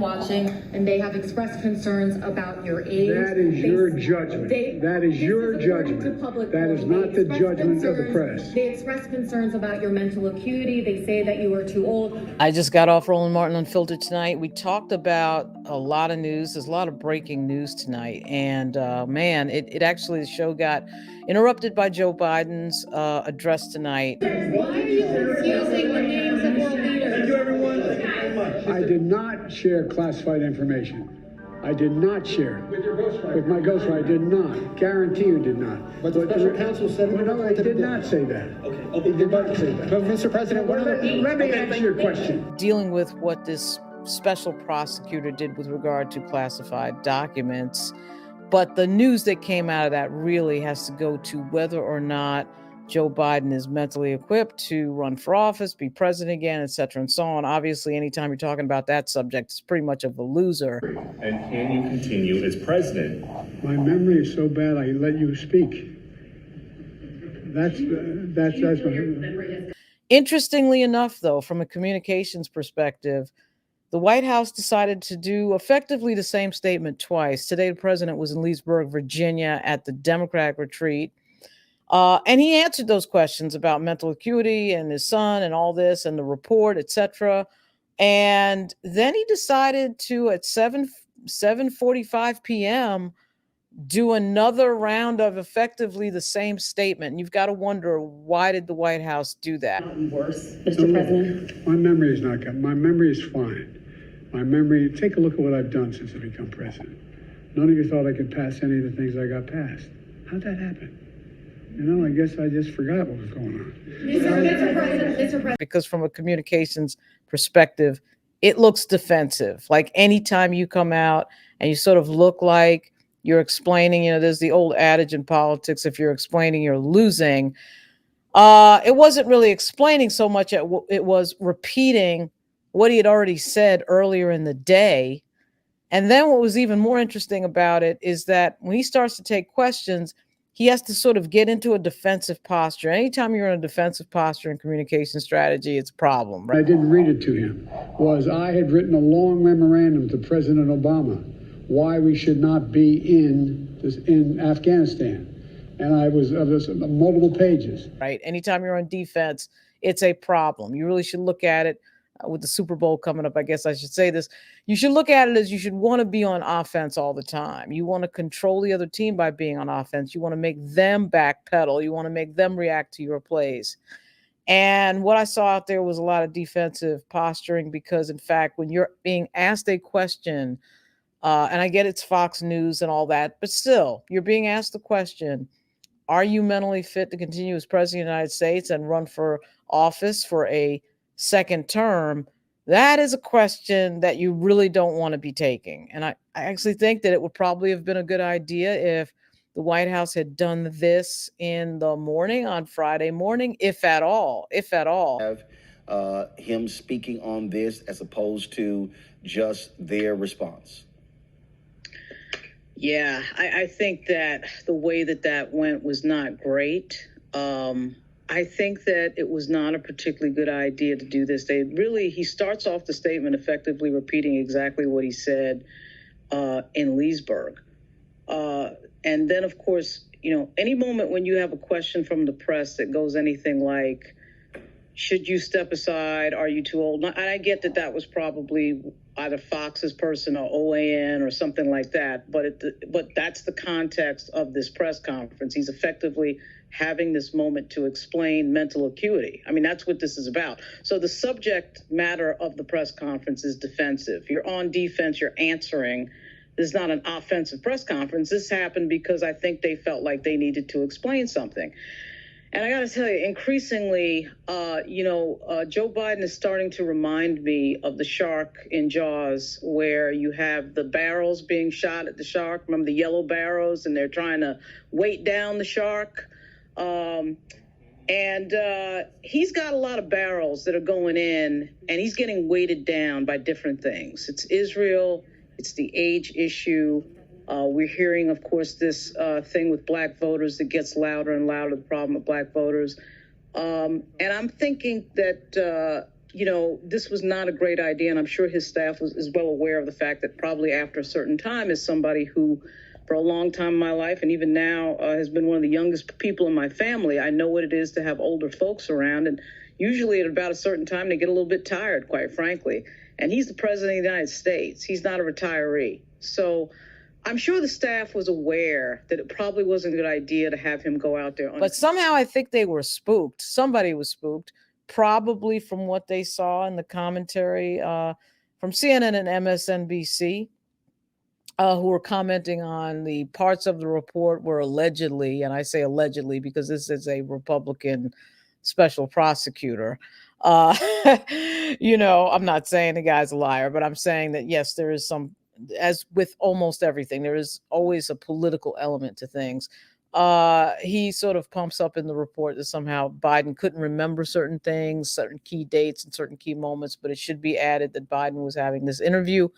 watching, and they have expressed concerns about your age. That is your judgment. That is your judgment. That is not the judgment of the press. They express concerns about your mental acuity. They say that you are too old. I just got off Roland Martin Unfiltered tonight. We talked about a lot of news. There's a lot of breaking news tonight. And man, it actually, the show got interrupted by Joe Biden's address tonight. Why are you confusing the names of world leaders? Thank you, everyone. I did not share classified information. I did not share it. With your ghostwriter? With my ghostwriter, I did not. Guarantee you did not. But the special counsel said... No, I did not say that. Okay. He did not say that. But Mr. President, let me answer your question. Dealing with what this special prosecutor did with regard to classified documents. But the news that came out of that really has to go to whether or not Joe Biden is mentally equipped to run for office, be president again, et cetera, and so on. Obviously, anytime you're talking about that subject, it's pretty much of a loser. And can you continue as president? My memory is so bad, I let you speak. That's Interestingly enough, though, from a communications perspective, the White House decided to do effectively the same statement twice. Today, the president was in Leesburg, Virginia at the Democratic retreat. And he answered those questions about mental acuity and his son and all this and the report, et cetera. And then he decided to, at 7:45 p.m., do another round of effectively the same statement. And you've got to wonder, why did the White House do that? Worse, Mr. President. My memory is not good. My memory is fine. My memory, take a look at what I've done since I become president. None of you thought I could pass any of the things I got passed. How'd that happen? You know, I guess I just forgot what was going on. Mr. President. Because from a communications perspective, it looks defensive. Like anytime you come out and you sort of look like you're explaining, there's the old adage in politics, if you're explaining, you're losing. It wasn't really explaining so much, it was repeating what he had already said earlier in the day. And then what was even more interesting about it is that when he starts to take questions, he has to sort of get into a defensive posture. Anytime you're in a defensive posture in communication strategy, it's a problem, right? I didn't read it to him. I had written a long memorandum to President Obama why we should not be in Afghanistan. And I was multiple pages. Right. Anytime you're on defense, it's a problem. You really should look at it with the Super Bowl coming up. I guess I should say this. You should look at it as you should want to be on offense all the time. You want to control the other team by being on offense. You want to make them backpedal. You want to make them react to your plays. And what I saw out there was a lot of defensive posturing because, in fact, when you're being asked a question, and I get it's Fox News and all that, but still, you're being asked the question, are you mentally fit to continue as president of the United States and run for office for a second term? That is a question that you really don't want to be taking. And I actually think that it would probably have been a good idea if the White House had done this in the morning on Friday morning, if at all. Have him speaking on this as opposed to just their response. Yeah, I think that the way that went was not great. I think that it was not a particularly good idea to do this. He starts off the statement effectively repeating exactly what he said in Leesburg. And then, of course, any moment when you have a question from the press that goes anything like, should you step aside? Are you too old? And I get that was probably either Fox's person or OAN or something like that. But that's the context of this press conference. He's effectively having this moment to explain mental acuity. I mean, that's what this is about. So the subject matter of the press conference is defensive. You're on defense, you're answering. This is not an offensive press conference. This happened because I think they felt like they needed to explain something. And I got to tell you, increasingly, Joe Biden is starting to remind me of the shark in Jaws, where you have the barrels being shot at the shark. Remember the yellow barrels, and they're trying to weight down the shark. And he's got a lot of barrels that are going in, and he's getting weighted down by different things. It's Israel. It's the age issue. We're hearing, of course, this thing with black voters that gets louder and louder, the problem with black voters. And I'm thinking that this was not a great idea, and I'm sure his staff is well aware of the fact that probably after a certain time, as somebody who, for a long time in my life, and even now has been one of the youngest people in my family, I know what it is to have older folks around, and usually at about a certain time, they get a little bit tired, quite frankly. And he's the president of the United States. He's not a retiree. So I'm sure the staff was aware that it probably wasn't a good idea to have him go out there. But somehow I think they were spooked. Somebody was spooked, probably from what they saw in the commentary from CNN and MSNBC, who were commenting on the parts of the report where allegedly, and I say allegedly because this is a Republican special prosecutor. I'm not saying the guy's a liar, but I'm saying that, yes, there is some, as with almost everything, there is always a political element to things. He sort of pumps up in the report that somehow Biden couldn't remember certain things, certain key dates and certain key moments, but it should be added that Biden was having this interview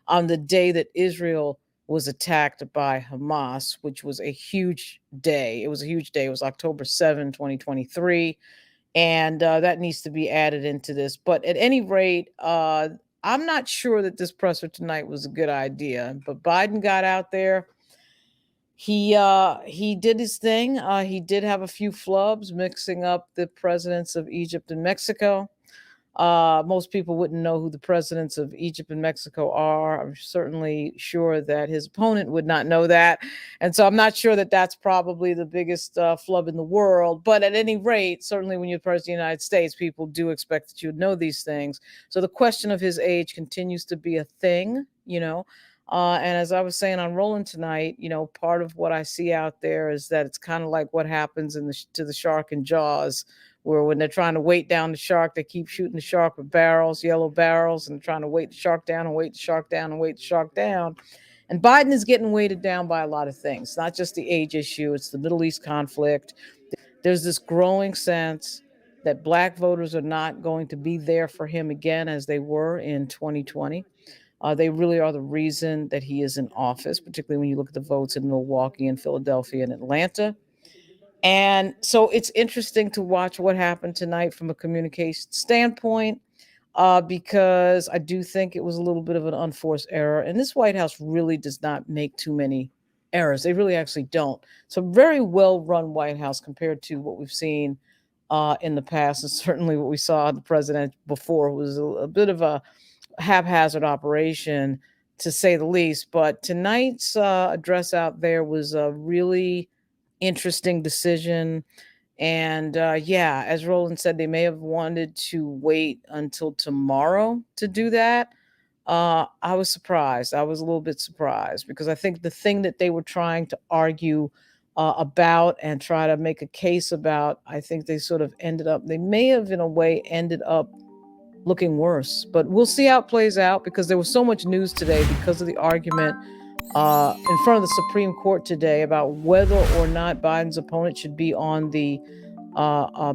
on the day that Israel was attacked by Hamas, which was a huge day. It was a huge day. It was October 7, 2023. And that needs to be added into this. But at any rate, I'm not sure that this presser tonight was a good idea. But Biden got out there. He did his thing. He did have a few flubs, mixing up the presidents of Egypt and Mexico. Most people wouldn't know who the presidents of Egypt and Mexico are. I'm certainly sure that his opponent would not know that. And so I'm not sure that that's probably the biggest flub in the world. But at any rate, certainly when you're the president of the United States, people do expect that you would know these things. So the question of his age continues to be a thing, and as I was saying on Rolling tonight, part of what I see out there is that it's kind of like what happens to the shark in Jaws, where when they're trying to weight down the shark, they keep shooting the shark with barrels, yellow barrels, and trying to weight the shark down and weight the shark down and weight the shark down. And Biden is getting weighted down by a lot of things, not just the age issue. It's the Middle East conflict. There's this growing sense that Black voters are not going to be there for him again as they were in 2020. They really are the reason that he is in office, particularly when you look at the votes in Milwaukee and Philadelphia and Atlanta. And so it's interesting to watch what happened tonight from a communication standpoint, because I do think it was a little bit of an unforced error. And this White House really does not make too many errors. They really actually don't. It's a very well-run White House compared to what we've seen in the past. And certainly what we saw the president before was a bit of a haphazard operation, to say the least. But tonight's address out there was a really interesting decision. And as Roland said, they may have wanted to wait until tomorrow to do that. I was surprised. I was a little bit surprised because I think the thing that they were trying to argue about and try to make a case about, I think they may have in a way ended up looking worse. But we'll see how it plays out, because there was so much news today because of the argument in front of the Supreme Court today about whether or not Biden's opponent should be on the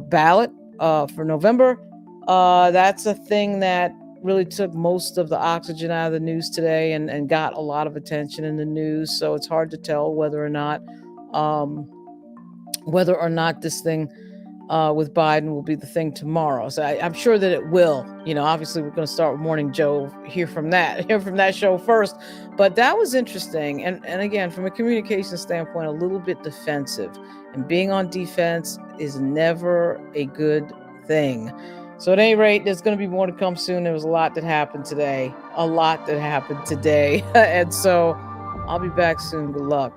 ballot for November. That's a thing that really took most of the oxygen out of the news today and got a lot of attention in the news. So it's hard to tell whether or not this thing with Biden will be the thing tomorrow. So I'm sure that it will. Obviously we're going to start with Morning Joe, hear from that show first. But that was interesting. And again, from a communication standpoint, a little bit defensive. And being on defense is never a good thing. So at any rate, there's going to be more to come soon. There was a lot that happened today. And so I'll be back soon. Good luck.